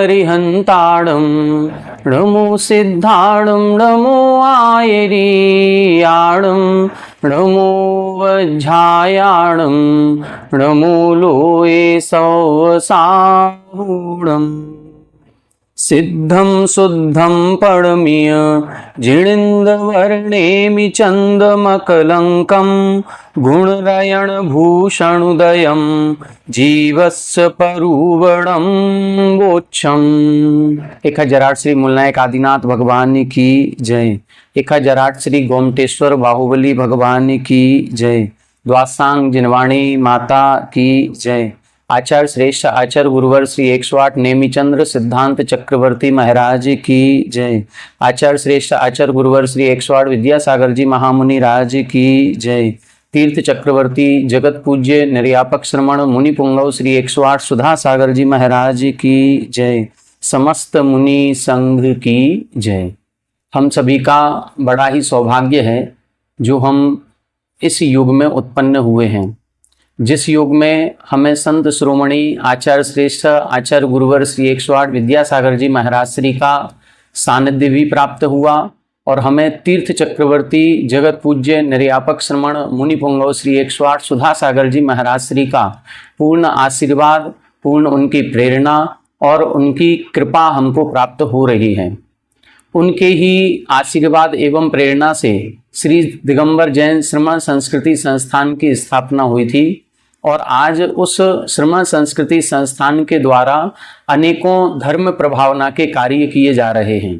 अरिहंताणं नमो सिद्धाणं नमो आयर्याणं नमो वज्रायाणं नमो लोये सौसारूढम् सिद्धं शुद्धं परमीय जिणेन्द्रवर्णेमि चन्दमकलङ्कं गुणरयणभूषणोदयं जीवस्य परुवणं वोच्छम्। 1008 श्री मूलनायक आदिनाथ भगवान की जय। 1008 श्री गोमटेश्वर बाहुबली भगवान की जय। द्वासांग जिनवाणी माता की जय। आचार्य श्रेष्ठ आचार्य गुरुवर श्री 108 नेमिचंद्र सिद्धांत चक्रवर्ती महाराज की जय। आचार्य श्रेष्ठ आचार्य गुरुवर श्री 108 विद्यासागर जी महामुनि राज की जय। तीर्थ चक्रवर्ती जगत पूज्य निर्यापक श्रमण मुनि पुंगव श्री 108 सुधा सागर जी महाराज की जय। समस्त मुनि संघ की जय। हम सभी का बड़ा ही सौभाग्य है जो हम इस युग में उत्पन्न हुए हैं, जिस युग में हमें संत श्रोमणी आचार्य श्रेष्ठ आचार्य गुरुवर श्री 108 विद्यासागर जी महाराज श्री का सानिध्य भी प्राप्त हुआ और हमें तीर्थ चक्रवर्ती जगत पूज्य निर्यापक श्रमण मुनि पुंगव श्री 108 सुधा सागर जी महाराज श्री का पूर्ण आशीर्वाद, पूर्ण उनकी प्रेरणा और उनकी कृपा हमको प्राप्त हो रही है। उनके ही आशीर्वाद एवं प्रेरणा से श्री दिगंबर जैन श्रमण संस्कृति संस्थान की स्थापना हुई थी और आज उस श्रमण संस्कृति संस्थान के द्वारा अनेकों धर्म प्रभावना के कार्य किए जा रहे हैं।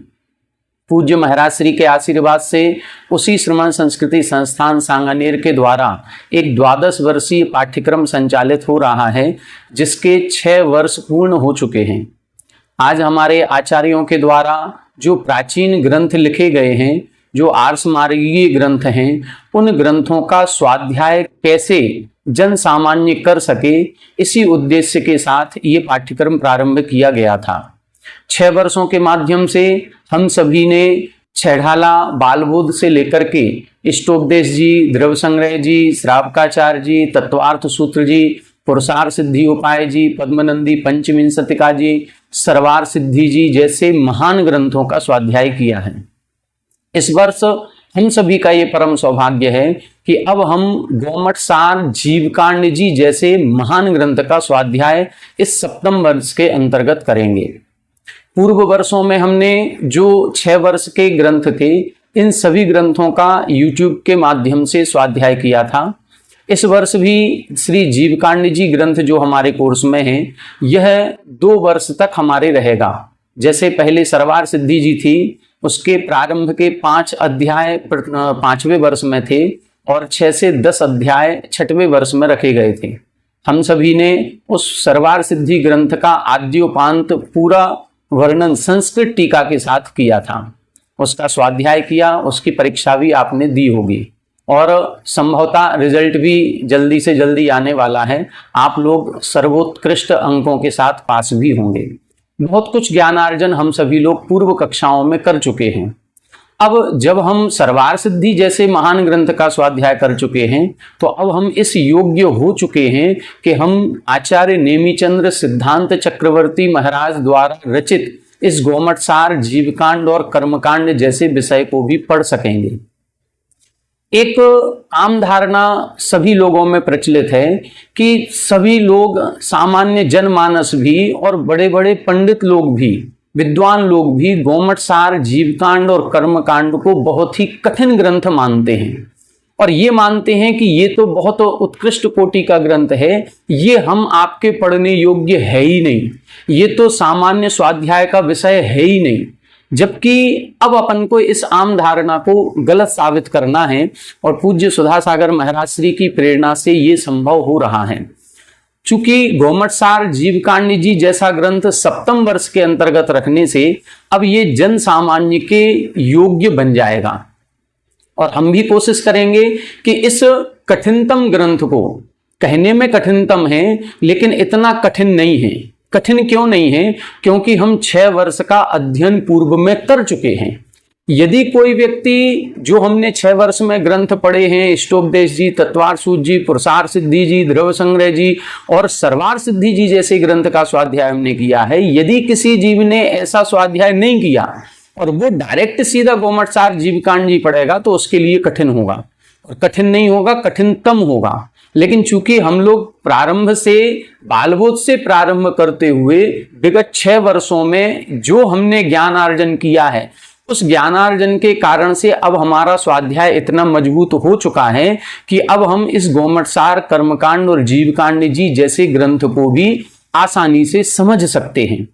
पूज्य महाराज श्री के आशीर्वाद से उसी श्रमण संस्कृति संस्थान सांगानेर के द्वारा एक 12 वर्षीय पाठ्यक्रम संचालित हो रहा है, जिसके 6 वर्ष पूर्ण हो चुके हैं। आज हमारे आचार्यों के द्वारा जो प्राचीन ग्रंथ लिखे गए हैं, जो आर्ष मार्गीय ग्रंथ हैं, उन ग्रंथों का स्वाध्याय कैसे जन सामान्य कर सके, इसी उद्देश्य के साथ ये पाठ्यक्रम प्रारंभ किया गया था। 6 वर्षों के माध्यम से हम सभी ने छेढ़ाला बालबोध से लेकर के इष्टोपदेश जी, द्रव्य संग्रह जी, श्रावकाचार्य जी, तत्वार्थ सूत्र जी, पुरुषार सिद्धि उपाय जी, पद्मनंदी पंचविंशतिका जी, सर्वार सिद्धि जी जैसे महान ग्रंथों का स्वाध्याय किया है। इस वर्ष हम सभी का ये परम सौभाग्य है कि अब हम गोमट सार जीवकांड जी जैसे महान ग्रंथ का स्वाध्याय इस सप्तम वर्ष के अंतर्गत करेंगे। पूर्व वर्षों में हमने जो 6 वर्ष के ग्रंथ थे, इन सभी ग्रंथों का YouTube के माध्यम से स्वाध्याय किया था। इस वर्ष भी श्री जीवकांड जी ग्रंथ जो हमारे कोर्स में है, यह 2 वर्ष तक हमारे रहेगा। जैसे पहले सर्वार सिद्धि जी थी, उसके प्रारंभ के 5 अध्याय 5वें वर्ष में थे और 6 से 10 अध्याय 6वें वर्ष में रखे गए थे। हम सभी ने उस सर्वार सिद्धि ग्रंथ का आद्योपांत पूरा वर्णन संस्कृत टीका के साथ किया था। उसका स्वाध्याय किया, उसकी परीक्षा भी आपने दी होगी और संभवतः रिजल्ट भी जल्दी से जल्दी आने वाला है। आप लोग सर्वोत्कृष्ट अंकों के साथ पास भी होंगे। बहुत कुछ ज्ञानार्जन हम सभी लोग पूर्व कक्षाओं में कर चुके हैं। अब जब हम सर्वार सिद्धि जैसे महान ग्रंथ का स्वाध्याय कर चुके हैं, तो अब हम इस योग्य हो चुके हैं कि हम आचार्य नेमिचंद्र सिद्धांत चक्रवर्ती महाराज द्वारा रचित इस गोमट सार, जीवकांड और कर्मकांड जैसे विषय को भी पढ़ सकेंगे। एक आम धारणा सभी लोगों में प्रचलित है कि सभी लोग, सामान्य जनमानस भी और बड़े बड़े पंडित लोग भी, विद्वान लोग भी गोमट सार, जीवकांड और कर्मकांड को बहुत ही कठिन ग्रंथ मानते हैं और ये मानते हैं कि ये तो बहुत उत्कृष्ट कोटि का ग्रंथ है, ये हम आपके पढ़ने योग्य है ही नहीं, ये तो सामान्य स्वाध्याय का विषय है ही नहीं। जबकि अब अपन को इस आम धारणा को गलत साबित करना है और पूज्य सुधा सागर महाराज श्री की प्रेरणा से ये संभव हो रहा है। चूंकि गोमट सार, जीवकांड जी जैसा ग्रंथ सप्तम वर्ष के अंतर्गत रखने से अब ये जन सामान्य के योग्य बन जाएगा और हम भी कोशिश करेंगे कि इस कठिनतम ग्रंथ को, कहने में कठिनतम है लेकिन इतना कठिन नहीं है। कठिन क्यों नहीं है? क्योंकि हम 6 वर्ष का अध्ययन पूर्व में कर चुके हैं। यदि कोई व्यक्ति, जो हमने 6 वर्ष में ग्रंथ पढ़े हैं, इष्टोपदेश जी, तत्वार सूत जी, पुरुषार सिद्धि जी, द्रव्य संग्रह जी और सर्वार सिद्धि जी जैसे ग्रंथ का स्वाध्याय हमने किया है, यदि किसी जीव ने ऐसा स्वाध्याय नहीं किया और वो डायरेक्ट सीधा गोमटसार जीवकांड जी पढ़ेगा तो उसके लिए कठिन होगा, और कठिन नहीं होगा, कठिनतम होगा। लेकिन चूंकि हम लोग प्रारंभ से, बालबोध से प्रारंभ करते हुए विगत 6 वर्षों में जो हमने ज्ञान अर्जन किया है, उस ज्ञानार्जन के कारण से अब हमारा स्वाध्याय इतना मजबूत हो चुका है कि अब हम इस गोमटसार, कर्मकांड और जीवकांड जी जैसे ग्रंथ को भी आसानी से समझ सकते हैं।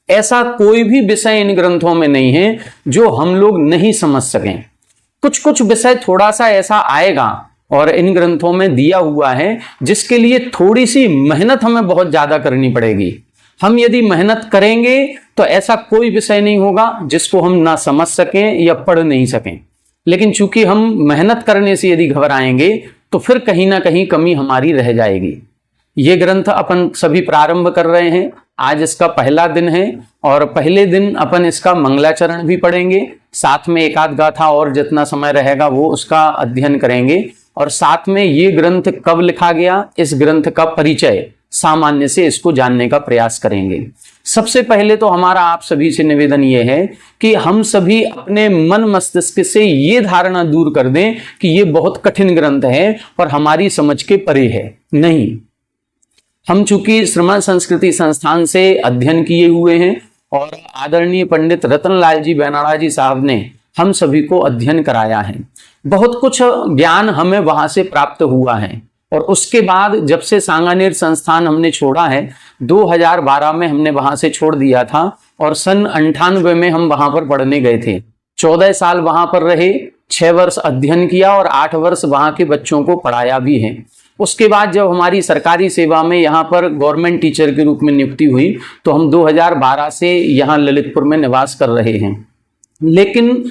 ऐसा कोई भी विषय इन ग्रंथों में नहीं है जो हम लोग नहीं समझ सकें। कुछ कुछ विषय थोड़ा सा ऐसा आएगा और इन ग्रंथों में दिया हुआ है जिसके लिए थोड़ी सी मेहनत हमें बहुत ज्यादा करनी पड़ेगी। हम यदि मेहनत करेंगे तो ऐसा कोई विषय नहीं होगा जिसको हम ना समझ सकें या पढ़ नहीं सकें। लेकिन चूंकि हम मेहनत करने से यदि घबराएंगे तो फिर कहीं ना कहीं कमी हमारी रह जाएगी। ये ग्रंथ अपन सभी प्रारंभ कर रहे हैं। आज इसका पहला दिन है और पहले दिन अपन इसका मंगलाचरण भी पढ़ेंगे, साथ में एकाध गाथा और जितना समय रहेगा वो उसका अध्ययन करेंगे, और साथ में ये ग्रंथ कब लिखा गया, इस ग्रंथ का परिचय सामान्य से इसको जानने का प्रयास करेंगे। सबसे पहले तो हमारा आप सभी से निवेदन ये है कि हम सभी अपने मन मस्तिष्क से ये धारणा दूर कर दें कि ये बहुत कठिन ग्रंथ है और हमारी समझ के परे है। नहीं, हम चूंकि श्रमण संस्कृति संस्थान से अध्ययन किए हुए हैं और आदरणीय पंडित रतनलाल जी बेनाड़ा जी साहब ने हम सभी को अध्ययन कराया है, बहुत कुछ ज्ञान हमें वहां से प्राप्त हुआ है। और उसके बाद जब से सांगानेर संस्थान हमने छोड़ा है, 2012 में हमने वहां से छोड़ दिया था और सन 98 में हम वहां पर पढ़ने गए थे। 14 साल वहां पर रहे, 6 वर्ष अध्ययन किया और 8 वर्ष वहां के बच्चों को पढ़ाया भी है। उसके बाद जब हमारी सरकारी सेवा में यहाँ पर गवर्नमेंट टीचर के रूप में नियुक्ति हुई तो हम 2012 से यहाँ ललितपुर में निवास कर रहे हैं। लेकिन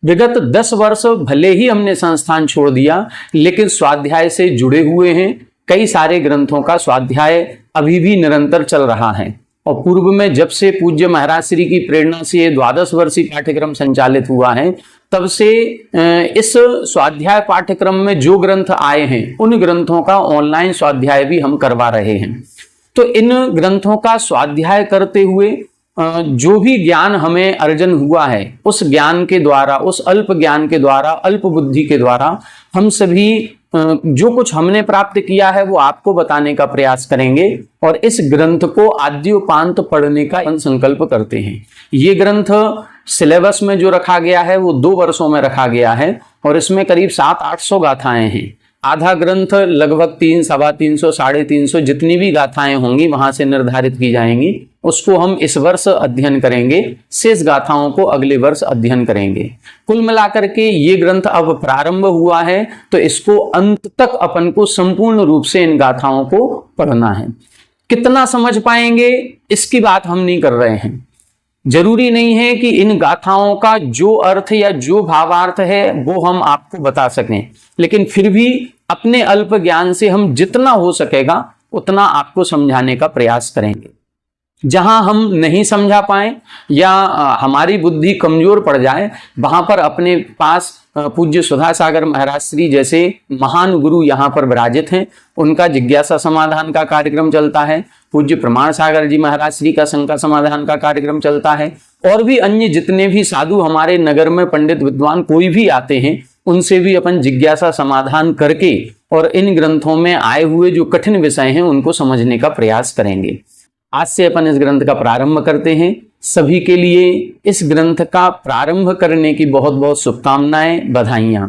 विगत 10 वर्ष भले ही हमने संस्थान छोड़ दिया, लेकिन स्वाध्याय से जुड़े हुए हैं। कई सारे ग्रंथों का स्वाध्याय अभी भी निरंतर चल रहा है। और पूर्व में जब से पूज्य महाराज श्री की प्रेरणा से ये 12 वर्षीय पाठ्यक्रम संचालित हुआ है, तब से इस स्वाध्याय पाठ्यक्रम में जो ग्रंथ आए हैं उन ग्रंथों का ऑनलाइन स्वाध्याय भी हम करवा रहे हैं। तो इन ग्रंथों का स्वाध्याय करते हुए जो भी ज्ञान हमें अर्जन हुआ है, उस ज्ञान के द्वारा, उस अल्प ज्ञान के द्वारा, अल्प बुद्धि के द्वारा हम सभी जो कुछ हमने प्राप्त किया है वो आपको बताने का प्रयास करेंगे और इस ग्रंथ को आद्योपांत पढ़ने का संकल्प करते हैं। ये ग्रंथ सिलेबस में जो रखा गया है वो 2 वर्षों में रखा गया है और इसमें करीब 700-800 गाथाएं हैं। आधा ग्रंथ लगभग 300, 350, 350 जितनी भी गाथाएं होंगी वहां से निर्धारित की जाएंगी, उसको हम इस वर्ष अध्ययन करेंगे, शेष गाथाओं को अगले वर्ष अध्ययन करेंगे। कुल मिलाकर के ये ग्रंथ अब प्रारंभ हुआ है तो इसको अंत तक अपन को संपूर्ण रूप से इन गाथाओं को पढ़ना है। कितना समझ पाएंगे इसकी बात हम नहीं कर रहे हैं। जरूरी नहीं है कि इन गाथाओं का जो अर्थ या जो भावार्थ है वो हम आपको बता सकें, लेकिन फिर भी अपने अल्प ज्ञान से हम जितना हो सकेगा उतना आपको समझाने का प्रयास करेंगे। जहां हम नहीं समझा पाए या हमारी बुद्धि कमजोर पड़ जाए, वहां पर अपने पास पूज्य सुधा सागर महाराज श्री जैसे महान गुरु यहाँ पर विराजित हैं, उनका जिज्ञासा समाधान का कार्यक्रम चलता है। पूज्य प्रमाण सागर जी महाराज श्री का शंका समाधान का कार्यक्रम चलता है। और भी अन्य जितने भी साधु हमारे नगर में पंडित विद्वान कोई भी आते हैं, उनसे भी अपन जिज्ञासा समाधान करके और इन ग्रंथों में आए हुए जो कठिन विषय हैं उनको समझने का प्रयास करेंगे। आज से अपन इस ग्रंथ का प्रारंभ करते हैं। सभी के लिए इस ग्रंथ का प्रारंभ करने की बहुत बहुत शुभकामनाएं, बधाइयां।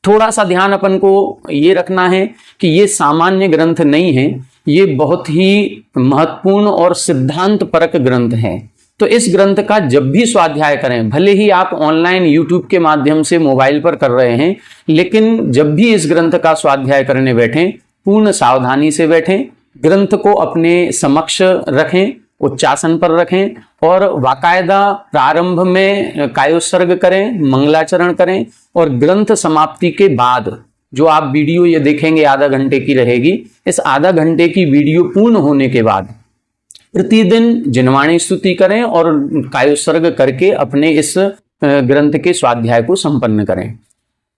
थोड़ा सा ध्यान अपन को ये रखना है कि ये सामान्य ग्रंथ नहीं है, ये बहुत ही महत्वपूर्ण और सिद्धांत परक ग्रंथ है। तो इस ग्रंथ का जब भी स्वाध्याय करें, भले ही आप ऑनलाइन यूट्यूब के माध्यम से मोबाइल पर कर रहे हैं, लेकिन जब भी इस ग्रंथ का स्वाध्याय करने बैठें, पूर्ण सावधानी से बैठें, ग्रंथ को अपने समक्ष रखें, उच्चासन पर रखें और बाकायदा प्रारंभ में कायोत्सर्ग करें, मंगलाचरण करें और ग्रंथ समाप्ति के बाद जो आप वीडियो ये देखेंगे आधा घंटे की रहेगी, इस आधा घंटे की वीडियो पूर्ण होने के बाद प्रतिदिन जिनवाणी स्तुति करें और कायोत्सर्ग करके अपने इस ग्रंथ के स्वाध्याय को संपन्न करें।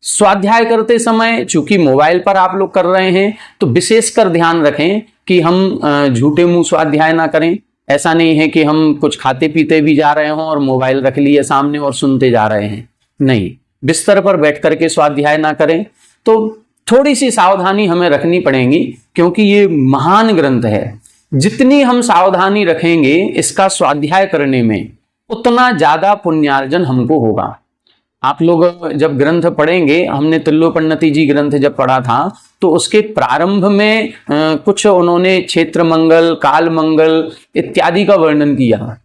स्वाध्याय करते समय चूंकि मोबाइल पर आप लोग कर रहे हैं तो विशेषकर ध्यान रखें कि हम झूठे मुंह स्वाध्याय ना करें। ऐसा नहीं है कि हम कुछ खाते पीते भी जा रहे हों और मोबाइल रख लिए सामने और सुनते जा रहे हैं, नहीं, बिस्तर पर बैठ करके स्वाध्याय ना करें। तो थोड़ी सी सावधानी हमें रखनी पड़ेगी क्योंकि ये महान ग्रंथ है। जितनी हम सावधानी रखेंगे इसका स्वाध्याय करने में उतना ज्यादा पुण्यार्जन हमको होगा। आप लोग जब ग्रंथ पढ़ेंगे, हमने तिल्लोपन्नति जी ग्रंथ जब पढ़ा था तो उसके प्रारंभ में कुछ उन्होंने क्षेत्र मंगल, काल मंगल इत्यादि का वर्णन किया।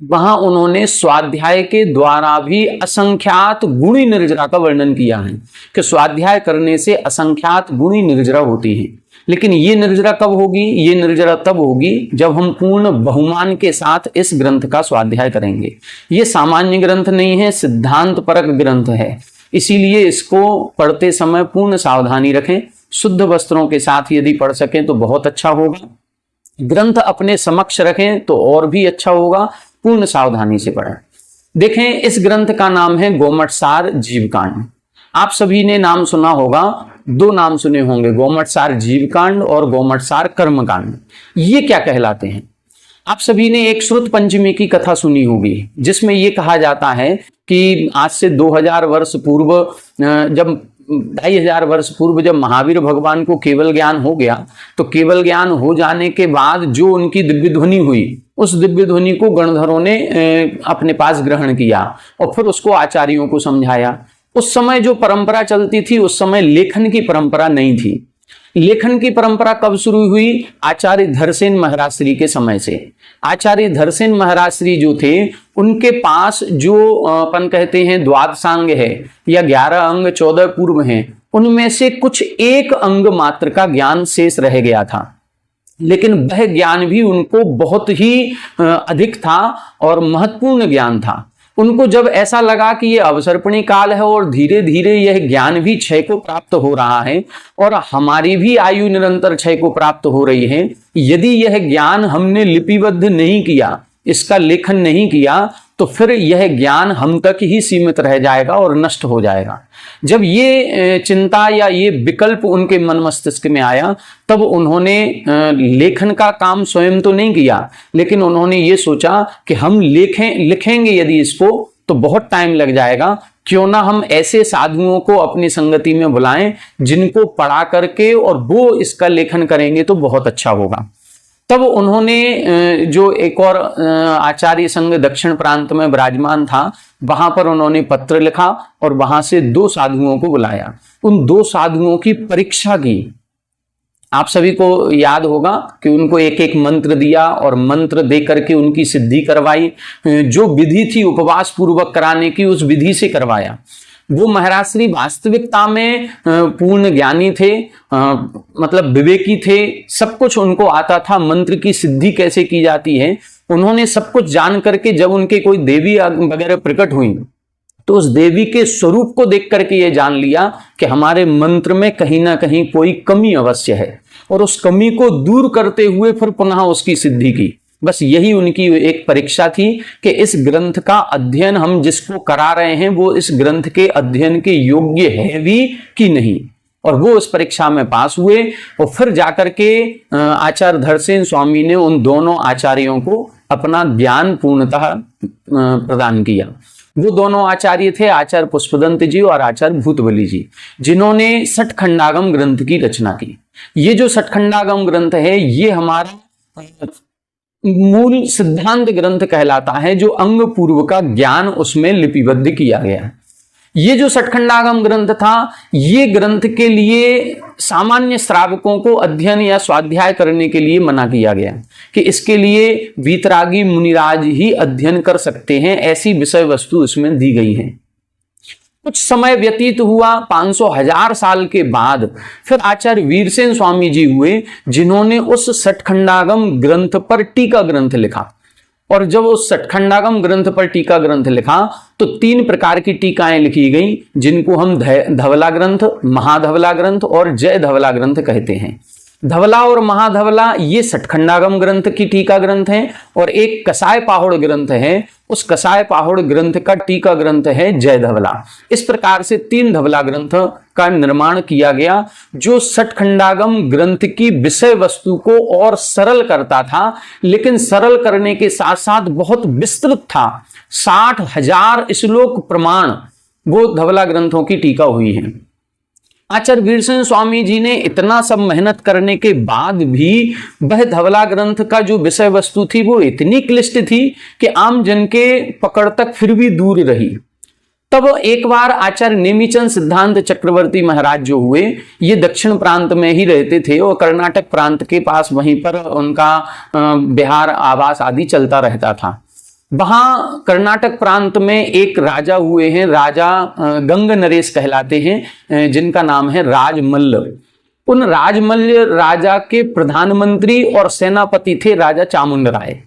वहां उन्होंने स्वाध्याय के द्वारा भी असंख्यात गुणी निर्जरा का वर्णन किया है कि स्वाध्याय करने से असंख्यात गुणी निर्जरा होती है। लेकिन ये निर्जरा कब होगी? ये निर्जरा तब होगी जब हम पूर्ण बहुमान के साथ इस ग्रंथ का स्वाध्याय करेंगे। ये सामान्य ग्रंथ नहीं है, सिद्धांत परक ग्रंथ है, इसीलिए इसको पढ़ते समय पूर्ण सावधानी रखें। शुद्ध वस्त्रों के साथ यदि पढ़ सकें तो बहुत अच्छा होगा। ग्रंथ अपने समक्ष रखें तो और भी अच्छा होगा। पूर्ण सावधानी से पढ़ें। देखें, इस ग्रंथ का नाम है गोमटसार जीवकांड। आप सभी ने नाम सुना होगा, दो नाम सुने होंगे, गोमटसार जीवकांड और गोमटसार कर्मकांड। ये क्या कहलाते हैं? आप सभी ने एक श्रुत पंचमी की कथा सुनी होगी जिसमें यह कहा जाता है कि आज से 2000 वर्ष पूर्व, जब 2500 वर्ष पूर्व जब महावीर भगवान को केवल ज्ञान हो गया तो केवल ज्ञान हो जाने के बाद जो उनकी दिव्य ध्वनि हुई, उस दिव्य ध्वनि को गणधरों ने अपने पास ग्रहण किया और फिर उसको आचार्यों को समझाया। उस समय जो परंपरा चलती थी, उस समय लेखन की परंपरा नहीं थी। लेखन की परंपरा कब शुरू हुई? आचार्य धरसेन महाराज के समय से। आचार्य धरसेन महाराज जो थे उनके पास जो अपन कहते हैं द्वादशांग है या 11 अंग 14 पूर्व हैं, उनमें से कुछ एक अंग मात्र का ज्ञान शेष रह गया था। लेकिन वह ज्ञान भी उनको बहुत ही अधिक था और महत्वपूर्ण ज्ञान था। उनको जब ऐसा लगा कि ये अवसर्पणी काल है और धीरे धीरे यह ज्ञान भी क्षय को प्राप्त हो रहा है और हमारी भी आयु निरंतर क्षय को प्राप्त हो रही है, यदि यह ज्ञान हमने लिपिबद्ध नहीं किया, इसका लेखन नहीं किया, तो फिर यह ज्ञान हम तक ही सीमित रह जाएगा और नष्ट हो जाएगा। जब ये चिंता या ये विकल्प उनके मन मस्तिष्क में आया, तब उन्होंने लेखन का काम स्वयं तो नहीं किया, लेकिन उन्होंने ये सोचा कि हम लिखेंगे यदि इसको तो बहुत टाइम लग जाएगा, क्यों ना हम ऐसे साधुओं को अपनी संगति में बुलाएं जिनको पढ़ा करके और वो इसका लेखन करेंगे तो बहुत अच्छा होगा। तब उन्होंने जो एक और आचार्य संघ दक्षिण प्रांत में विराजमान था, वहां पर उन्होंने पत्र लिखा और वहां से 2 साधुओं को बुलाया। उन 2 साधुओं की परीक्षा की। आप सभी को याद होगा कि उनको एक एक मंत्र दिया और मंत्र दे करके उनकी सिद्धि करवाई। जो विधि थी उपवास पूर्वक कराने की, उस विधि से करवाया। वो महाराज श्री वास्तविकता में पूर्ण ज्ञानी थे, मतलब विवेकी थे, सब कुछ उनको आता था। मंत्र की सिद्धि कैसे की जाती है उन्होंने सब कुछ जान करके जब उनके कोई देवी वगैरह प्रकट हुई तो उस देवी के स्वरूप को देख करके ये जान लिया कि हमारे मंत्र में कहीं ना कहीं कोई कमी अवश्य है, और उस कमी को दूर करते हुए फिर पुनः उसकी सिद्धि की। बस यही उनकी एक परीक्षा थी कि इस ग्रंथ का अध्ययन हम जिसको करा रहे हैं वो इस ग्रंथ के अध्ययन के योग्य है भी कि नहीं। और वो उस परीक्षा में पास हुए और फिर जाकर के आचार्य धरसेन स्वामी ने उन दोनों आचार्यों को अपना ज्ञान पूर्णतः प्रदान किया। वो दोनों आचार्य थे आचार्य पुष्पदंत जी और आचार्य भूतबली जी, जिन्होंने सठखंडागम ग्रंथ की रचना की। ये जो सठखंडागम ग्रंथ है ये हमारा मूल सिद्धांत ग्रंथ कहलाता है, जो अंग पूर्व का ज्ञान उसमें लिपिबद्ध किया गया है। ये जो सठखंडागम ग्रंथ था, ये ग्रंथ के लिए सामान्य श्रावकों को अध्ययन या स्वाध्याय करने के लिए मना किया गया कि इसके लिए वीतरागी मुनिराज ही अध्ययन कर सकते हैं, ऐसी विषय वस्तु इसमें दी गई है। कुछ समय व्यतीत हुआ, 500,000 साल के बाद फिर आचार्य वीरसेन स्वामी जी हुए, जिन्होंने उस सठखंडागम ग्रंथ पर टीका ग्रंथ लिखा। और जब उस सठखंडागम ग्रंथ पर टीका ग्रंथ लिखा तो 3 प्रकार की टीकाएं लिखी गई, जिनको हम धवला ग्रंथ, महाधवला ग्रंथ और जय धवला ग्रंथ कहते हैं। धवला और महाधवला ये सठखंडागम ग्रंथ की टीका ग्रंथ है, और एक कसाय पाहुड़ ग्रंथ है, उस कसाय पाहुड़ ग्रंथ का टीका ग्रंथ है जय धवला। इस प्रकार से 3 धवला ग्रंथ का निर्माण किया गया, जो सठखंडागम ग्रंथ की विषय वस्तु को और सरल करता था, लेकिन सरल करने के साथ साथ बहुत विस्तृत था। 60,000 श्लोक प्रमाण वो धवला ग्रंथों की टीका हुई है। आचार्य वीरसेन स्वामी जी ने इतना सब मेहनत करने के बाद भी वह धवला ग्रंथ का जो विषय वस्तु थी वो इतनी क्लिष्ट थी कि आम जन के पकड़ तक फिर भी दूर रही। तब एक बार आचार्य नेमिचंद सिद्धांत चक्रवर्ती महाराज जो हुए, ये दक्षिण प्रांत में ही रहते थे और कर्नाटक प्रांत के पास वहीं पर उनका बिहार आवास आदि चलता रहता था। वहां कर्नाटक प्रांत में एक राजा हुए हैं, राजा गंग नरेश कहलाते हैं, जिनका नाम है राजमल्ल। उन राजमल्ल राजा के प्रधानमंत्री और सेनापति थे राजा चामुंड राय।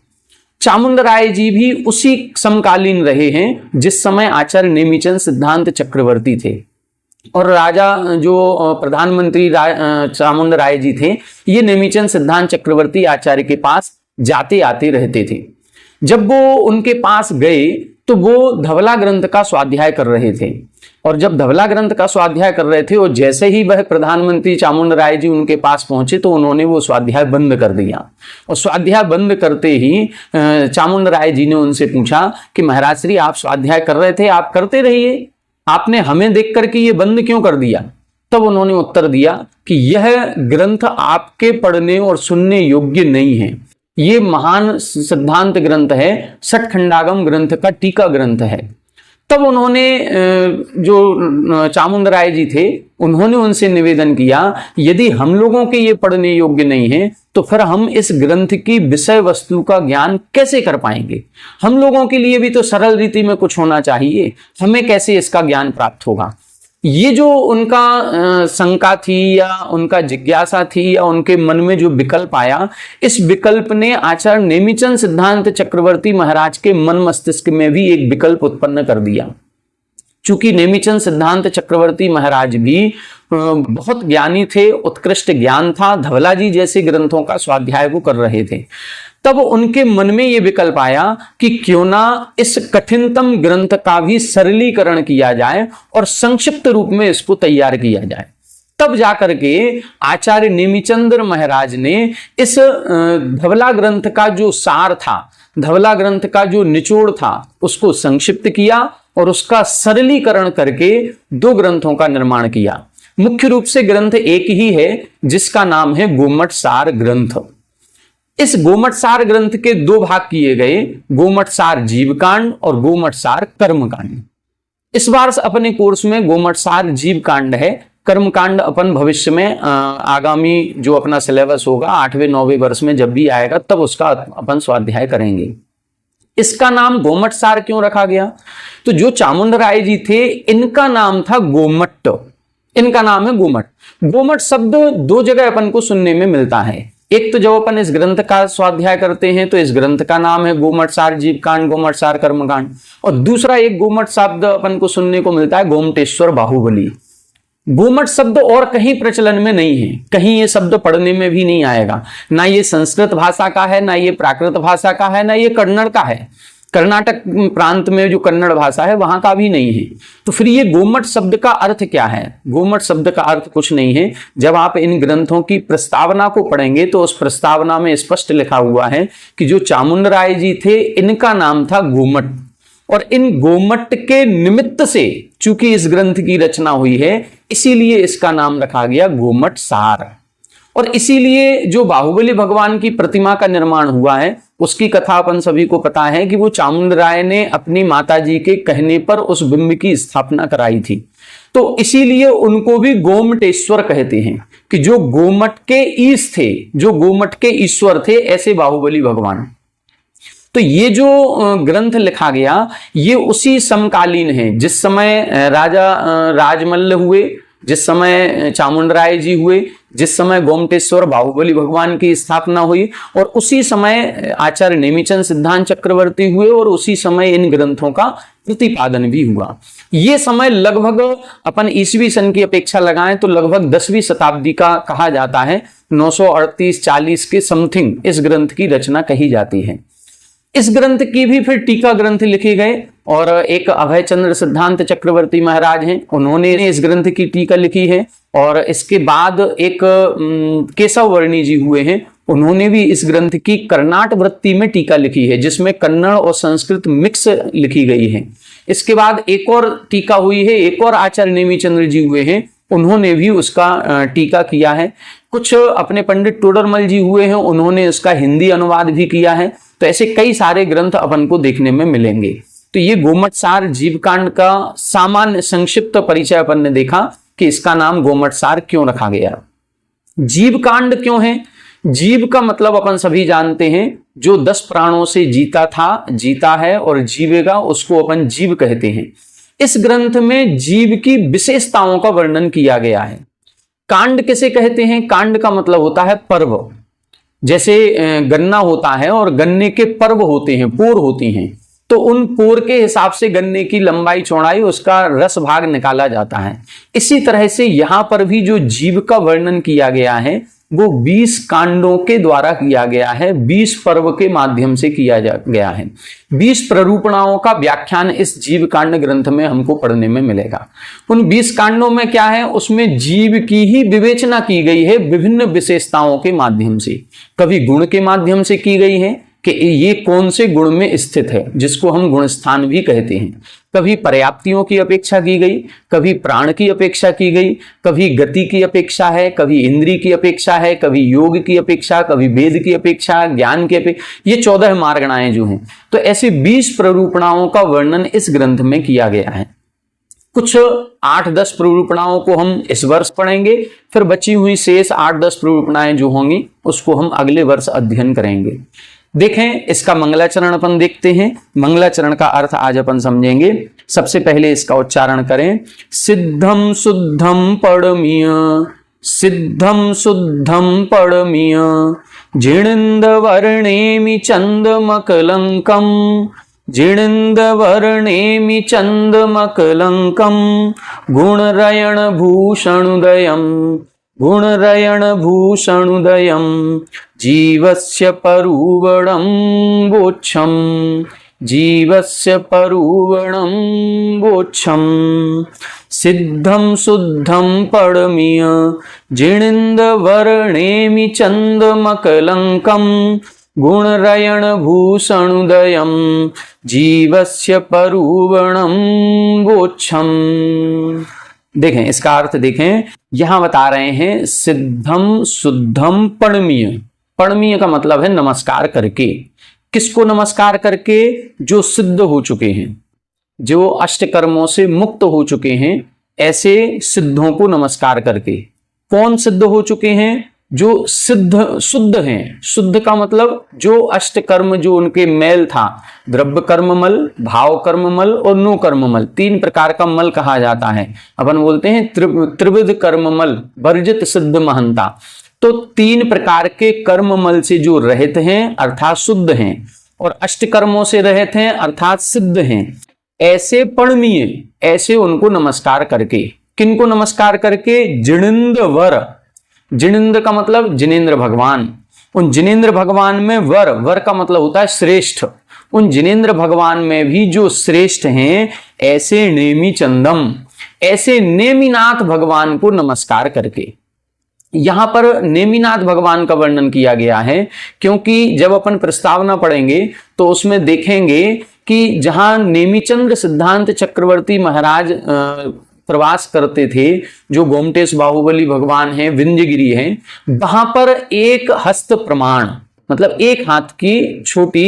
चामुंड राय जी भी उसी समकालीन रहे हैं जिस समय आचार्य नेमिचंद सिद्धांत चक्रवर्ती थे। और राजा जो प्रधानमंत्री चामुंड राय जी थे, ये नेमिचंद सिद्धांत चक्रवर्ती आचार्य के पास जाते आते रहते थे। जब वो उनके पास गए तो वो धवला ग्रंथ का स्वाध्याय कर रहे थे, और जब धवला ग्रंथ का स्वाध्याय कर रहे थे और जैसे ही वह प्रधानमंत्री चामुंड राय जी उनके पास पहुंचे तो उन्होंने वो स्वाध्याय बंद कर दिया। और स्वाध्याय बंद करते ही चामुंड राय जी ने उनसे पूछा कि महाराज श्री, आप स्वाध्याय कर रहे थे, आप करते रहिए, आपने हमें देख करके ये बंद क्यों कर दिया? तब उन्होंने उत्तर दिया कि यह ग्रंथ आपके पढ़ने और सुनने योग्य नहीं है, ये महान सिद्धांत ग्रंथ है, सठखंडागम ग्रंथ का टीका ग्रंथ है। तब उन्होंने जो चामुंड राय जी थे, उन्होंने उनसे निवेदन किया, यदि हम लोगों के ये पढ़ने योग्य नहीं है तो फिर हम इस ग्रंथ की विषय वस्तु का ज्ञान कैसे कर पाएंगे? हम लोगों के लिए भी तो सरल रीति में कुछ होना चाहिए, हमें कैसे इसका ज्ञान प्राप्त होगा? ये जो उनका शंका थी या उनका जिज्ञासा थी या उनके मन में जो विकल्प आया, इस विकल्प ने आचार्य नेमिचंद सिद्धांत चक्रवर्ती महाराज के मन मस्तिष्क में भी एक विकल्प उत्पन्न कर दिया। चूंकि नेमिचंद सिद्धांत चक्रवर्ती महाराज भी बहुत ज्ञानी थे, उत्कृष्ट ज्ञान था, धवला जी जैसे ग्रंथों का स्वाध्याय वो कर रहे थे, तब उनके मन में ये विकल्प आया कि क्यों ना इस कठिनतम ग्रंथ का भी सरलीकरण किया जाए और संक्षिप्त रूप में इसको तैयार किया जाए। तब जाकर के आचार्य नेमिचंद्र महाराज ने इस धवला ग्रंथ का जो सार था, धवला ग्रंथ का जो निचोड़ था, उसको संक्षिप्त किया और उसका सरलीकरण करके 2 ग्रंथों का निर्माण किया। मुख्य रूप से ग्रंथ एक ही है जिसका नाम है गोमट सार ग्रंथ। इस गोमट सार ग्रंथ के 2 भाग किए गए, गोमट सार जीवकांड और गोमट सार कर्मकांड। इस बार अपने कोर्स में गोमट सार जीवकांड है, कर्मकांड अपन भविष्य में आगामी जो अपना सिलेबस होगा 8वें 9वें वर्ष में जब भी आएगा तब उसका अपन स्वाध्याय करेंगे। इसका नाम गोमट सार क्यों रखा गया? तो जो चामुंड राय जी थे, इनका नाम था गोमट, इनका नाम है गोमट। गोमट शब्द 2 जगह अपन को सुनने में मिलता है। एक तो जब अपन इस ग्रंथ का स्वाध्याय करते हैं तो इस ग्रंथ का नाम है गोमट सार जीवकांड, गोमट सार कर्मकांड, और दूसरा एक गोमट शब्द अपन को सुनने को मिलता है गोमटेश्वर बाहुबली। गोमट शब्द और कहीं प्रचलन में नहीं है, कहीं ये शब्द पढ़ने में भी नहीं आएगा, ना ये संस्कृत भाषा का है, ना ये प्राकृत भाषा का है, ना ये कन्नड़ का है। कर्नाटक प्रांत में जो कन्नड़ भाषा है वहां का भी नहीं है। तो फिर ये गोमट शब्द का अर्थ क्या है? गोमट शब्द का अर्थ कुछ नहीं है। जब आप इन ग्रंथों की प्रस्तावना को पढ़ेंगे तो उस प्रस्तावना में स्पष्ट लिखा हुआ है कि जो चामुंड राय जी थे, इनका नाम था गोमट, और इन गोमट के निमित्त से चूंकि इस ग्रंथ की रचना हुई है, इसीलिए इसका नाम रखा गया गोमट सार। और इसीलिए जो बाहुबली भगवान की प्रतिमा का निर्माण हुआ है, उसकी कथा अपन सभी को पता है कि वो चामुंड राय ने अपनी माताजी के कहने पर उस बिंब की स्थापना कराई थी। तो इसीलिए उनको भी गोमटेश्वर कहते हैं कि जो गोमट के ईश थे, जो गोमट के ईश्वर थे, ऐसे बाहुबली भगवान। तो ये जो ग्रंथ लिखा गया ये उसी समकालीन है जिस समय राजा राजमल्ल हुए, जिस समय चामुंड राय जी हुए, जिस समय गोमटेश्वर बाहुबली भगवान की स्थापना हुई, और उसी समय आचार्य नेमिचंद सिद्धांत चक्रवर्ती हुए, और उसी समय इन ग्रंथों का प्रतिपादन भी हुआ। ये समय लगभग अपन ईसवी सन की अपेक्षा लगाएं तो लगभग 10वीं शताब्दी का कहा जाता है। 938-40 के समथिंग इस ग्रंथ की रचना कही जाती है। इस ग्रंथ की भी फिर टीका ग्रंथ लिखे गए और एक अभय चंद्र सिद्धांत चक्रवर्ती महाराज हैं, उन्होंने इस ग्रंथ की टीका लिखी है। और इसके बाद एक केशव वर्णी जी हुए हैं, उन्होंने भी इस ग्रंथ की कर्नाट वृत्ति में टीका लिखी है, जिसमें कन्नड़ और संस्कृत मिक्स लिखी गई है। इसके बाद एक और टीका हुई है, एक और आचार्य नेमिचंद्र जी हुए हैं, उन्होंने भी उसका टीका किया है। कुछ अपने पंडित टोडरमल जी हुए हैं, उन्होंने इसका हिंदी अनुवाद भी किया है। तो ऐसे कई सारे ग्रंथ अपन को देखने में मिलेंगे। तो ये गोमटसार जीवकांड का सामान्य संक्षिप्त परिचय अपन ने देखा कि इसका नाम गोमटसार क्यों रखा गया। जीवकांड क्यों है? जीव का मतलब अपन सभी जानते हैं, जो 10 प्राणों से जीता था, जीता है और जीवेगा, उसको अपन जीव कहते हैं। इस ग्रंथ में जीव की विशेषताओं का वर्णन किया गया है। कांड किसे कहते हैं? कांड का मतलब होता है पर्व। जैसे गन्ना होता है और गन्ने के पर्व होते हैं, पोर होती हैं, तो उन पोर के हिसाब से गन्ने की लंबाई चौड़ाई, उसका रस भाग निकाला जाता है। इसी तरह से यहां पर भी जो जीव का वर्णन किया गया है वो 20 कांडों के द्वारा किया गया है, 20 पर्व के माध्यम से किया गया है। 20 प्ररूपणाओं का व्याख्यान इस जीव कांड ग्रंथ में हमको पढ़ने में मिलेगा। उन 20 कांडों में क्या है? उसमें जीव की ही विवेचना की गई है विभिन्न विशेषताओं के माध्यम से। कभी गुण के माध्यम से की गई है कि ये कौन से गुण में स्थित है, जिसको हम गुण स्थान भी कहते हैं। कभी पर्याप्तियों की अपेक्षा की गई, कभी प्राण की अपेक्षा की गई, कभी गति की अपेक्षा है, कभी इंद्री की अपेक्षा है, कभी योग की अपेक्षा, कभी वेद की अपेक्षा, ज्ञान की अपेक्षा। ये 14 मार्गणाएं जो हैं, तो ऐसे 20 प्ररूपणाओं का वर्णन इस ग्रंथ में किया गया है। कुछ 8-10 प्ररूपणाओं को हम इस वर्ष पढ़ेंगे, फिर बची हुई शेष 8-10 प्ररूपणाएं जो होंगी उसको हम अगले वर्ष अध्ययन करेंगे। देखें, इसका मंगलाचरण अपन देखते हैं। मंगलाचरण का अर्थ आज अपन समझेंगे। सबसे पहले इसका उच्चारण करें। सिद्धम शुद्धम पड़मीय, सिद्धम शुद्धम पड़मीय, जिणिंद वर्णेमि चंदमकलंकम, जिणिंद वर्णेमि चंदमकलंकम, गुणरयण भूषणुदयम, गुणरयण भूषणुदयम, जीवस्य परुवणं वोच्छं, जीवस्य परुवणं वोच्छं, सिद्धं शुद्धं पड़मीय, जिणिंद वर्णेमि चंदमकलंकम, गुणरयण भूषणुदयम, जीवस्य परुवणं वोच्छं। देखें, इसका अर्थ देखें, यहां बता रहे हैं सिद्धम शुद्धम पड़मीय। पड़मीय का मतलब है नमस्कार करके। किसको नमस्कार करके? जो सिद्ध हो चुके हैं, जो अष्टकर्मों से मुक्त हो चुके हैं, ऐसे सिद्धों को नमस्कार करके। कौन सिद्ध हो चुके हैं? जो सिद्ध शुद्ध हैं। शुद्ध का मतलब जो अष्टकर्म, जो उनके मैल था, द्रव्य कर्म मल, भाव कर्म मल और नो कर्म मल, 3 प्रकार का मल कहा जाता है। अपन बोलते हैं त्रिविध कर्म मल वर्जित सिद्ध महंता। तो 3 प्रकार के कर्म मल से जो रहित हैं अर्थात शुद्ध हैं, और अष्टकर्मों से रहित हैं अर्थात सिद्ध हैं, ऐसे पड़मीय, ऐसे उनको नमस्कार करके। किनको नमस्कार करके? जिणिंद वर। जिणिंद्र का मतलब जिनेन्द्र भगवान। उन जिनेन्द्र भगवान में वर, वर का मतलब होता है श्रेष्ठ। उन जिनेन्द्र भगवान में भी जो श्रेष्ठ हैं, ऐसे नेमि चंदम, ऐसे नेमिनाथ भगवान को नमस्कार करके। यहां पर नेमिनाथ भगवान का वर्णन किया गया है, क्योंकि जब अपन प्रस्तावना पढ़ेंगे तो उसमें देखेंगे कि जहां नेमिचंद्र सिद्धांत चक्रवर्ती महाराज प्रवास करते थे, जो गोमटेश बाहुबली भगवान हैं, विंध्यगिरी हैं, वहां पर एक हस्त प्रमाण मतलब एक हाथ की छोटी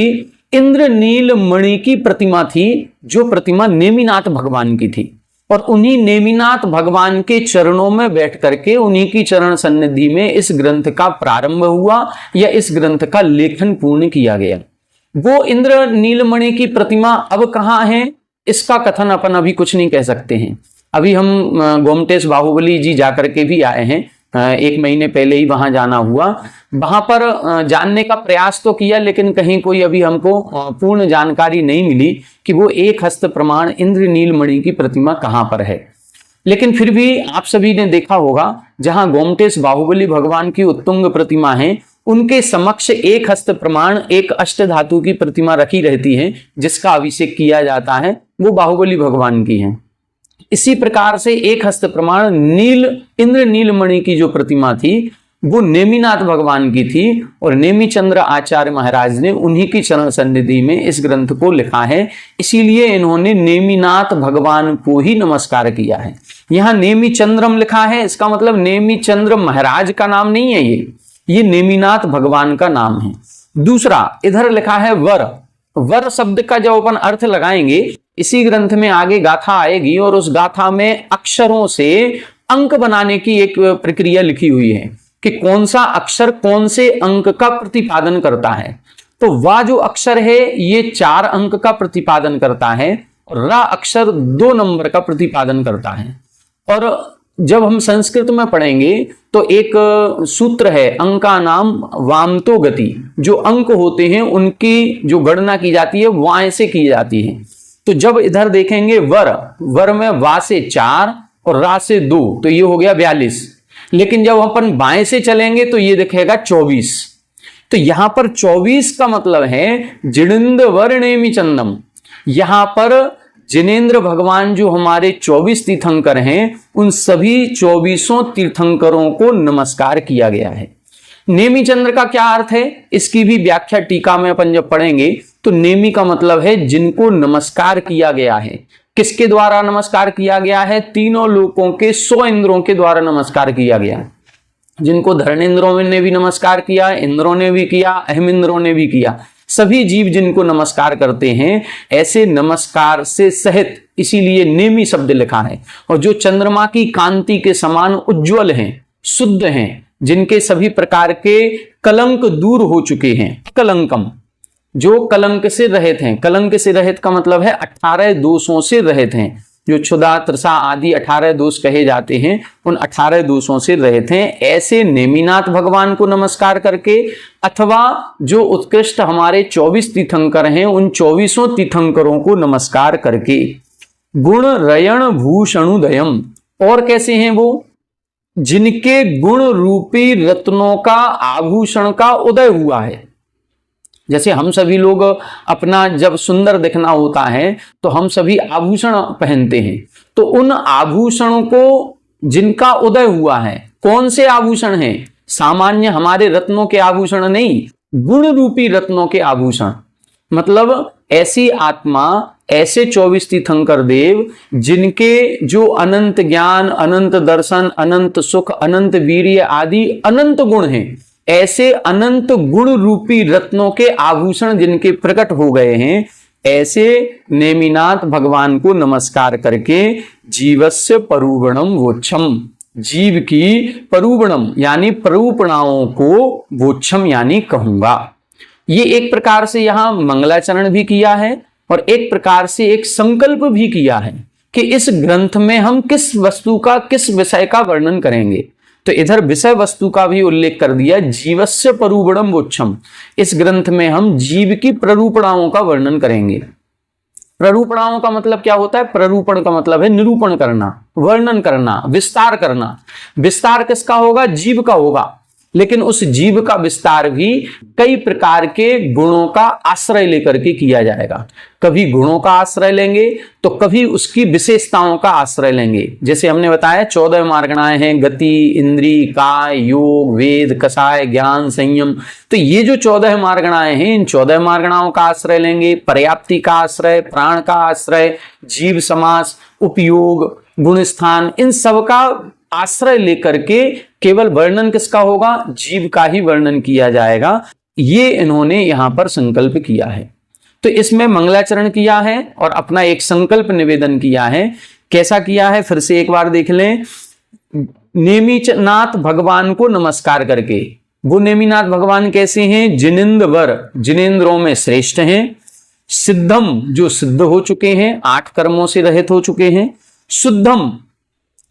इंद्रनील मणि की प्रतिमा थी, जो प्रतिमा नेमिनाथ भगवान की थी। और उन्हीं नेमिनाथ भगवान के चरणों में बैठ करके, उन्हीं की चरण सन्निधि में इस ग्रंथ का प्रारंभ हुआ या इस ग्रंथ का लेखन पूर्ण किया गया। वो इंद्र नीलमणि की प्रतिमा अब कहाँ है, इसका कथन अपन अभी कुछ नहीं कह सकते हैं। अभी हम गोमटेश बाहुबली जी जाकर के भी आए हैं, 1 महीने पहले ही वहां जाना हुआ। वहां पर जानने का प्रयास तो किया, लेकिन कहीं कोई अभी हमको पूर्ण जानकारी नहीं मिली कि वो एक हस्त प्रमाण इंद्र नीलमणि की प्रतिमा कहां पर है। लेकिन फिर भी आप सभी ने देखा होगा, जहां गोमटेश बाहुबली भगवान की उत्तुंग प्रतिमा है, उनके समक्ष एक हस्त प्रमाण एक अष्ट धातु की प्रतिमा रखी रहती है, जिसका अभिषेक किया जाता है, वो बाहुबली भगवान की है। इसी प्रकार से एक हस्त प्रमाण इंद्र नीलमणि की जो प्रतिमा थी वो नेमिनाथ भगवान की थी, और नेमी चंद्र आचार्य महाराज ने उन्हीं की चरण सन्निधि में इस ग्रंथ को लिखा है। इसीलिए इन्होंने नेमिनाथ भगवान को ही नमस्कार किया है। यहाँ नेमी चंद्रम लिखा है, इसका मतलब नेमी चंद्र महाराज का नाम नहीं है, ये नेमिनाथ भगवान का नाम है। दूसरा, इधर लिखा है वर। वर शब्द का जब अपन अर्थ लगाएंगे, इसी ग्रंथ में आगे गाथा आएगी, और उस गाथा में अक्षरों से अंक बनाने की एक प्रक्रिया लिखी हुई है कि कौन सा अक्षर कौन से अंक का प्रतिपादन करता है। तो वह जो अक्षर है ये 4 अंक का प्रतिपादन करता है, और रा अक्षर 2 नंबर का प्रतिपादन करता है। और जब हम संस्कृत में पढ़ेंगे तो एक सूत्र है, अंका नाम वामतो गति। जो अंक होते हैं उनकी जो गणना की जाती है वाय से की जाती है। तो जब इधर देखेंगे वर में वा से 4 और रा से 2, तो ये हो गया 42। लेकिन जब अपन बाएं से चलेंगे तो ये दिखेगा 24। तो यहां पर 24 का मतलब है जिनेन्द्र वर नेमि चंदम। यहां पर जिनेन्द्र भगवान जो हमारे 24 तीर्थंकर हैं, उन सभी 24 तीर्थंकरों को नमस्कार किया गया है। नेमी चंद्र का क्या अर्थ है, इसकी भी व्याख्या टीका में अपन जब पढ़ेंगे तो नेमी का मतलब है जिनको नमस्कार किया गया है। किसके द्वारा नमस्कार किया गया है? तीनों लोकों के 100 इंद्रों के द्वारा नमस्कार किया गया है। जिनको धर्मेंद्रों ने भी नमस्कार किया, इंद्रों ने भी किया, अहमिंद्रों ने भी किया, सभी जीव जिनको नमस्कार करते हैं, ऐसे नमस्कार से सहित इसीलिए नेमी शब्द लिखा है। और जो चंद्रमा की कांति के समान उज्जवल हैं, शुद्ध हैं, जिनके सभी प्रकार के कलंक दूर हो चुके हैं, कलंकम, जो कलंक से रहित हैं। कलंक से रहित का मतलब है 18 दोषों से रहित हैं। जो क्षुधा, तृषा आदि 18 दोष कहे जाते हैं, उन 18 दोषों से रहित हैं। ऐसे नेमिनाथ भगवान को नमस्कार करके, अथवा जो उत्कृष्ट हमारे 24 तीर्थंकर हैं, उन 24 तीर्थंकरों को नमस्कार करके, गुण रयण भूषणुदयम, और कैसे हैं वो? जिनके गुण रूपी रत्नों का, आभूषण का उदय हुआ है। जैसे हम सभी लोग अपना जब सुंदर दिखना होता है तो हम सभी आभूषण पहनते हैं, तो उन आभूषणों को जिनका उदय हुआ है, कौन से आभूषण हैं? सामान्य हमारे रत्नों के आभूषण नहीं, गुण रूपी रत्नों के आभूषण। मतलब ऐसी आत्मा, ऐसे 24 तीर्थंकर देव जिनके जो अनंत ज्ञान, अनंत दर्शन, अनंत सुख, अनंत वीर्य आदि अनंत गुण हैं, ऐसे अनंत गुण रूपी रत्नों के आभूषण जिनके प्रकट हो गए हैं, ऐसे नेमिनाथ भगवान को नमस्कार करके जीवस्य परूपणम वोच्छम, जीव की परूपणम यानी परूपणाओं को वोच्छम यानी कहूंगा। ये एक प्रकार से यहां मंगलाचरण भी किया है, और एक प्रकार से एक संकल्प भी किया है कि इस ग्रंथ में हम किस वस्तु का, किस विषय का वर्णन करेंगे। तो इधर विषय वस्तु का भी उल्लेख कर दिया, जीवस्य परूपणम वोच्छम। इस ग्रंथ में हम जीव की प्ररूपणाओं का वर्णन करेंगे। प्ररूपणाओं का मतलब क्या होता है? प्ररूपण का मतलब है निरूपण करना, वर्णन करना, विस्तार करना। विस्तार किसका होगा? जीव का होगा। लेकिन उस जीव का विस्तार भी कई प्रकार के गुणों का आश्रय लेकर के किया जाएगा। कभी गुणों का आश्रय लेंगे तो कभी उसकी विशेषताओं का आश्रय लेंगे। जैसे हमने बताया 14 मार्गणाएं हैं, गति, इंद्री, काय, योग, वेद, कषाय, ज्ञान, संयम। तो ये जो 14 मार्गणाएं हैं, इन 14 मार्गणाओं का आश्रय लेंगे। पर्याप्ति का आश्रय, प्राण का आश्रय, जीव समास, उपयोग, गुण स्थान, इन सब का आश्रय लेकर के केवल वर्णन किसका होगा? जीव का ही वर्णन किया जाएगा। ये इन्होंने यहां पर संकल्प किया है। तो इसमें मंगलाचरण किया है और अपना एक संकल्प निवेदन किया है। कैसा किया है फिर से एक बार देख लें। नेमिनाथ भगवान को नमस्कार करके। वो नेमिनाथ भगवान कैसे हैं? जिनेन्द्रवर, जिनेन्द्रों में श्रेष्ठ हैं। सिद्धम, जो सिद्ध हो चुके हैं, 8 कर्मों से रहित हो चुके हैं। शुद्धम,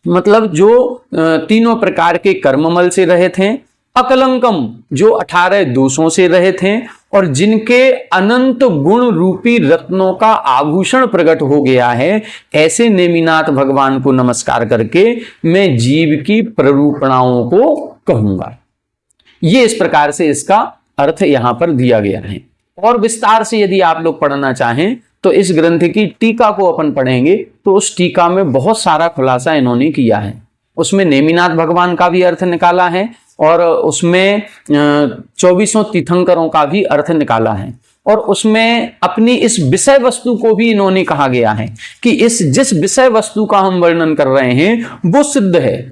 मतलब जो तीनों प्रकार के कर्ममल से रहित हैं, अकलंकम जो 18 दोषों से रहित हैं, और जिनके अनंत गुण रूपी रत्नों का आभूषण प्रकट हो गया है, ऐसे नेमिनाथ भगवान को नमस्कार करके मैं जीव की प्ररूपणाओं को कहूंगा। ये इस प्रकार से इसका अर्थ यहां पर दिया गया है। और विस्तार से यदि आप लोग पढ़ना चाहें तो इस ग्रंथ की टीका को अपन पढ़ेंगे तो उस टीका में बहुत सारा खुलासा इन्होंने किया है। उसमें नेमिनाथ भगवान का भी अर्थ निकाला है और उसमें 24 तीर्थंकरों का भी अर्थ निकाला है, और उसमें अपनी इस विषय वस्तु को भी इन्होंने कहा गया है कि इस जिस विषय वस्तु का हम वर्णन कर रहे हैं वो सिद्ध है।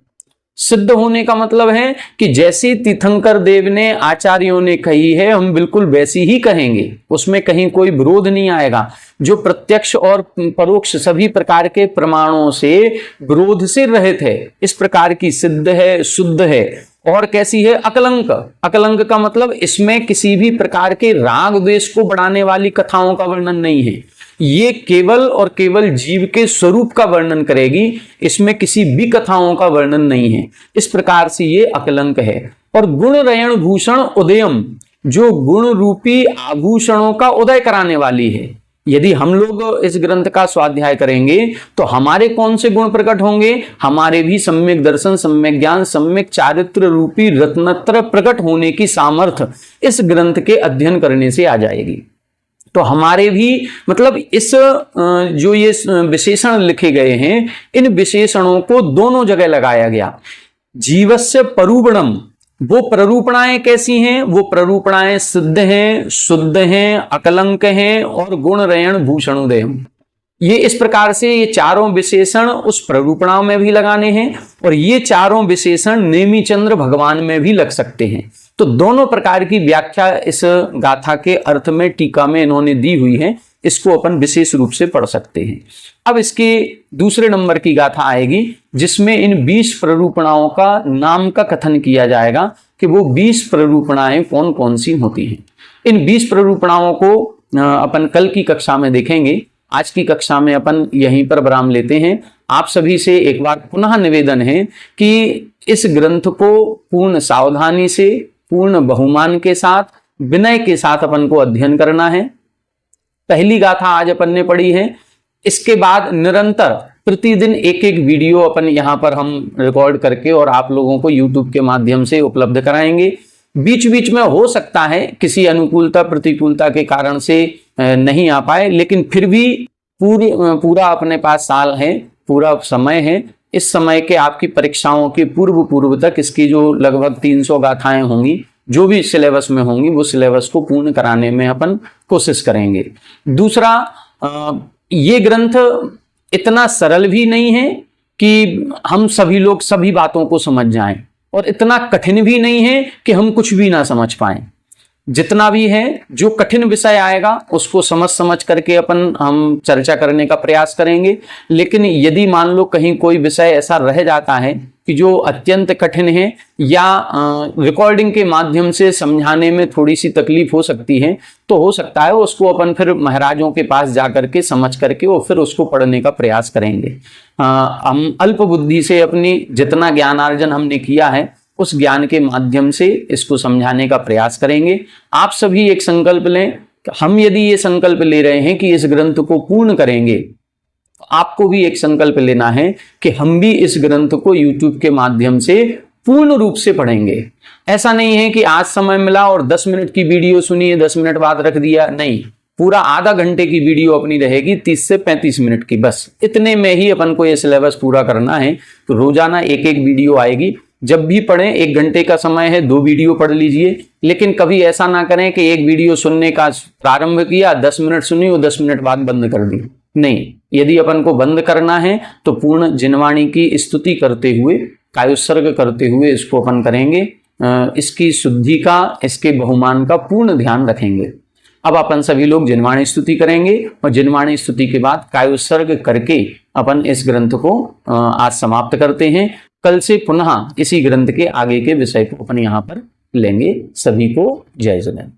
सिद्ध होने का मतलब है कि जैसी तीर्थंकर देव ने, आचार्यों ने कही है, हम बिल्कुल वैसी ही कहेंगे, उसमें कहीं कोई विरोध नहीं आएगा। जो प्रत्यक्ष और परोक्ष सभी प्रकार के प्रमाणों से विरोध से रहित है, इस प्रकार की सिद्ध है, शुद्ध है। और कैसी है? अकलंक। अकलंक का मतलब इसमें किसी भी प्रकार के राग द्वेष को बढ़ाने वाली कथाओं का वर्णन नहीं है। ये केवल और केवल जीव के स्वरूप का वर्णन करेगी, इसमें किसी भी कथाओं का वर्णन नहीं है। इस प्रकार से ये अकलंक है। और गुण रयण भूषण उदयम, जो गुण रूपी आभूषणों का उदय कराने वाली है। यदि हम लोग इस ग्रंथ का स्वाध्याय करेंगे तो हमारे कौन से गुण प्रकट होंगे? हमारे भी सम्यक दर्शन, सम्यक ज्ञान, सम्यक चारित्र रूपी रत्नत्र प्रकट होने की सामर्थ्य इस ग्रंथ के अध्ययन करने से आ जाएगी। तो हमारे भी मतलब इस जो ये विशेषण लिखे गए हैं, इन विशेषणों को दोनों जगह लगाया गया। जीवस्य परूपणम, वो प्ररूपणाएं कैसी हैं? वो प्ररूपणाएं सिद्ध हैं, शुद्ध हैं, अकलंक हैं और गुण रयण भूषणोदयम। ये इस प्रकार से ये चारों विशेषण उस प्ररूपणाओं में भी लगाने हैं और ये चारों विशेषण नेमिचंद्र भगवान में भी लग सकते हैं। तो दोनों प्रकार की व्याख्या इस गाथा के अर्थ में टीका में इन्होंने दी हुई है। इसको अपन विशेष रूप से पढ़ सकते हैं। अब इसके दूसरे नंबर की गाथा आएगी जिसमें इन 20 प्ररूपणाओं का नाम का कथन किया जाएगा कि वो 20 प्ररूपणाएं कौन कौन सी होती हैं। इन 20 प्ररूपणाओं को अपन कल की कक्षा में देखेंगे। आज की कक्षा में अपन यहीं पर विराम लेते हैं। आप सभी से एक बार पुनः निवेदन है कि इस ग्रंथ को पूर्ण सावधानी से, पूर्ण बहुमान के साथ, विनय के साथ अपन को अध्ययन करना है। पहली गाथा आज अपन ने पढ़ी है। इसके बाद निरंतर प्रतिदिन एक एक वीडियो अपन यहाँ पर हम रिकॉर्ड करके और आप लोगों को YouTube के माध्यम से उपलब्ध कराएंगे। बीच बीच में हो सकता है किसी अनुकूलता प्रतिकूलता के कारण से नहीं आ पाए, लेकिन फिर भी पूरा अपने पास साल है, पूरा समय है। इस समय के आपकी परीक्षाओं के पूर्व तक इसकी जो लगभग 300 गाथाएं होंगी, जो भी सिलेबस में होंगी, वो सिलेबस को पूर्ण कराने में अपन कोशिश करेंगे। दूसरा, ये ग्रंथ इतना सरल भी नहीं है कि हम सभी लोग सभी बातों को समझ जाएं, और इतना कठिन भी नहीं है कि हम कुछ भी ना समझ पाएं। जितना भी है, जो कठिन विषय आएगा उसको समझ करके अपन हम चर्चा करने का प्रयास करेंगे। लेकिन यदि मान लो कहीं कोई विषय ऐसा रह जाता है कि जो अत्यंत कठिन है या रिकॉर्डिंग के माध्यम से समझाने में थोड़ी सी तकलीफ हो सकती है, तो हो सकता है उसको अपन फिर महाराजों के पास जा करके समझ करके वो फिर उसको पढ़ने का प्रयास करेंगे। हम अल्प बुद्धि से अपनी जितना ज्ञानार्जन हमने किया है उस ज्ञान के माध्यम से इसको समझाने का प्रयास करेंगे। आप सभी एक संकल्प लें। हम यदि ये संकल्प ले रहे हैं कि इस ग्रंथ को पूर्ण करेंगे, तो आपको भी एक संकल्प लेना है कि हम भी इस ग्रंथ को YouTube के माध्यम से पूर्ण रूप से पढ़ेंगे। ऐसा नहीं है कि आज समय मिला और 10 मिनट की वीडियो सुनिए, 10 मिनट बाद रख दिया, नहीं। पूरा आधा घंटे की वीडियो अपनी रहेगी, 30 से 35 मिनट की, बस इतने में ही अपन को ये सिलेबस पूरा करना है। तो रोजाना एक एक वीडियो आएगी। जब भी पढ़ें, 1 घंटे का समय है, 2 वीडियो पढ़ लीजिए। लेकिन कभी ऐसा ना करें कि एक वीडियो सुनने का प्रारंभ किया, 10 मिनट सुनी और 10 मिनट बाद बंद कर दी। नहीं, यदि अपन को बंद करना है तो पूर्ण जिनवाणी की स्तुति करते हुए, कायोत्सर्ग करते हुए इसको अपन करेंगे। इसकी शुद्धि का, इसके बहुमान का पूर्ण ध्यान रखेंगे। अब अपन सभी लोग जिनवाणी स्तुति करेंगे और जिनवाणी स्तुति के बाद कायोत्सर्ग करके अपन इस ग्रंथ को आज समाप्त करते हैं। कल से पुनः इसी ग्रंथ के आगे के विषय को अपन यहाँ पर लेंगे। सभी को जय जगन्नाथ।